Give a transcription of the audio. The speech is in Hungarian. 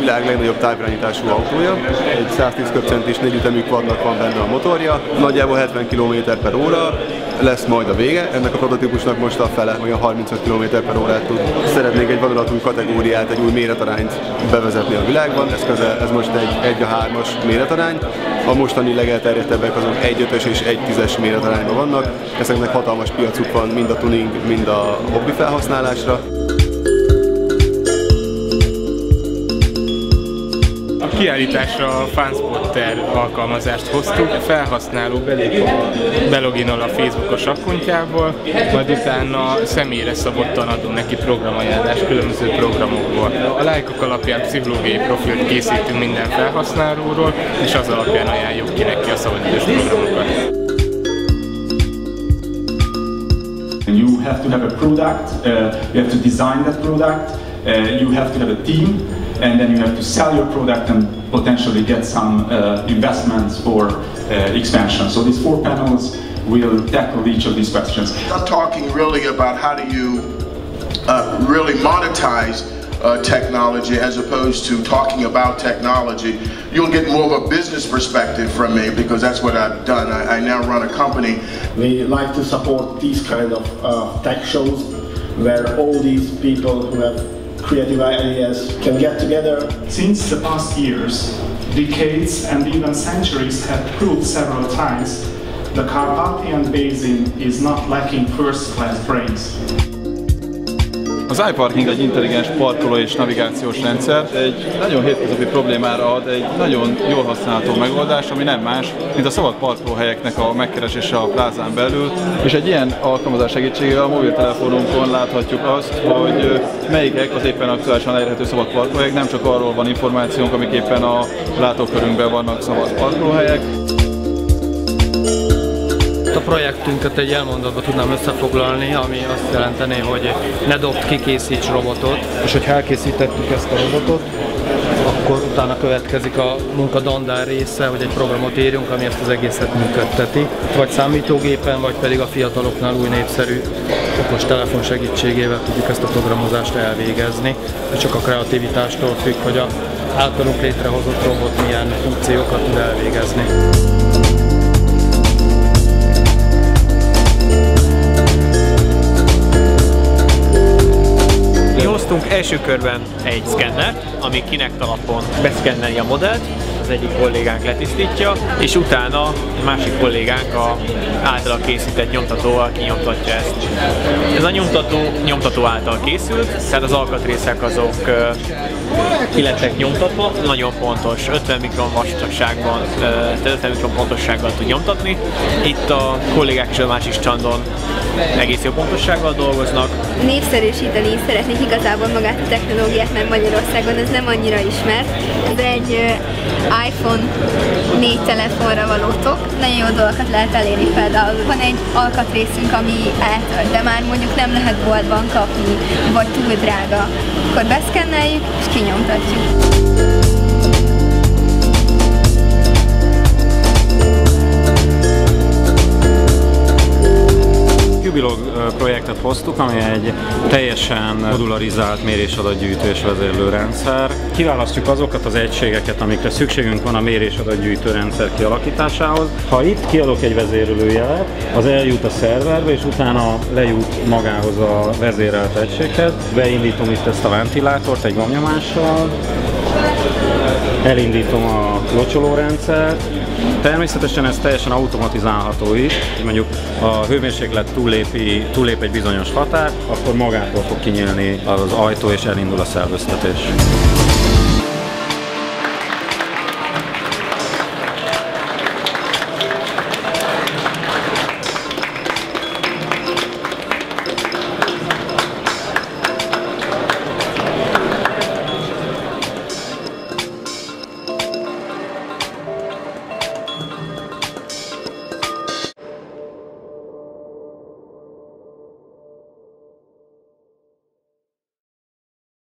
világ legnagyobb távirányítású autója. Egy 110 köbcentis 4 ütemű quadnak van benne a motorja, nagyjából 70 km/h lesz majd a vége. Ennek a prototípusnak most a fele, olyan 35 km/h tud. Szeretnék egy vadonatúj kategóriát, egy új méretarányt bevezetni a világban. Ez most egy 1:3-as méretarány. A mostani legelterjedtebbek azok 1:5-ös és 1:10-es méretarányban vannak. Ezeknek hatalmas piacuk van mind a tuning, mind a hobbi felhasználásra. A kiállításra a FunSpotter alkalmazást hoztuk. A felhasználó beloginol a Facebookos akkontjából, majd utána személyre szabottan adunk neki programajánlást különböző programokból. A lájkok alapján pszichológiai profilt készítünk minden felhasználóról, és az alapján ajánljuk ki neki a szabadidős programokat. You have to have a product, you have to design that product, you have to have a team, and then you have to sell your product and potentially get some investments for expansion. So these 4 panels will tackle each of these questions. I'm talking really about how do you really monetize technology as opposed to talking about technology. You'll get more of a business perspective from me because that's what I've done. I now run a company. We like to support these kind of tech shows where all these people who have creative ideas can get together. Since the past years, decades and even centuries have proved several times the Carpathian Basin is not lacking first-class brains. Az iParking egy intelligens parkoló és navigációs rendszer, egy nagyon hétköznapi problémára ad egy nagyon jól használható megoldás, ami nem más, mint a szabad parkolóhelyeknek a megkeresése a plázán belül, és egy ilyen alkalmazás segítségével a mobiltelefonunkon láthatjuk azt, hogy melyikek az éppen aktuálisan elérhető szabad parkolóhelyek, nem csak arról van információnk, amik éppen a látókörünkben vannak szabad parkolóhelyek. A projektünket egy elmondatba tudnám összefoglalni, ami azt jelenteni, hogy ne dobd ki, készíts robotot. És hogyha elkészítettük ezt a robotot, akkor utána következik a munka dandár része, hogy egy programot írjunk, ami ezt az egészet működteti. Vagy számítógépen, vagy pedig a fiataloknál új népszerű okostelefon segítségével tudjuk ezt a programozást elvégezni. És csak a kreativitástól függ, hogy az általunk létrehozott robot milyen funkciókat tud elvégezni. Hoztunk első körben egy szkennert, ami Kinect alapon beszkenneli a modellt, az egyik kollégánk letisztítja, és utána a másik kollégánk általa készített nyomtatóval kinyomtatja ezt. Ez a nyomtató által készült, tehát az alkatrészek azok ki lettek nyomtatva, nagyon pontos, 50 mikron vastagságban, 50 mikron pontossággal tud nyomtatni. Itt a kollégák is a másik standon egész jó pontossággal dolgoznak. Népszerűsíteni szeretnék igazából magát a technológiát, mert Magyarországon ez nem annyira ismert. Ez egy iPhone 4 telefonra való tok. Nagyon jó dolgokat lehet elérni például. Van egy alkatrészünk, ami eltölt, de már mondjuk nem lehet boltban kapni, vagy túl drága. Akkor beszkenneljük és kinyomtatjuk. Cubilog projektet hoztuk, ami egy teljesen modularizált mérésadatgyűjtő és vezérlőrendszer. Kiválasztjuk azokat az egységeket, amikre szükségünk van a mérésadatgyűjtő rendszer kialakításához. Ha itt kiadok egy vezérlőjelet, az eljut a szerverbe, és utána lejut magához a vezérelt egységhez. Beindítom itt ezt a ventilátort egy gombnyomással, elindítom a locsolórendszert. Természetesen ez teljesen automatizálható is. Mondjuk a hőmérséklet túllép egy bizonyos határt, akkor magától fog kinyílni az ajtó és elindul a szerveztetés.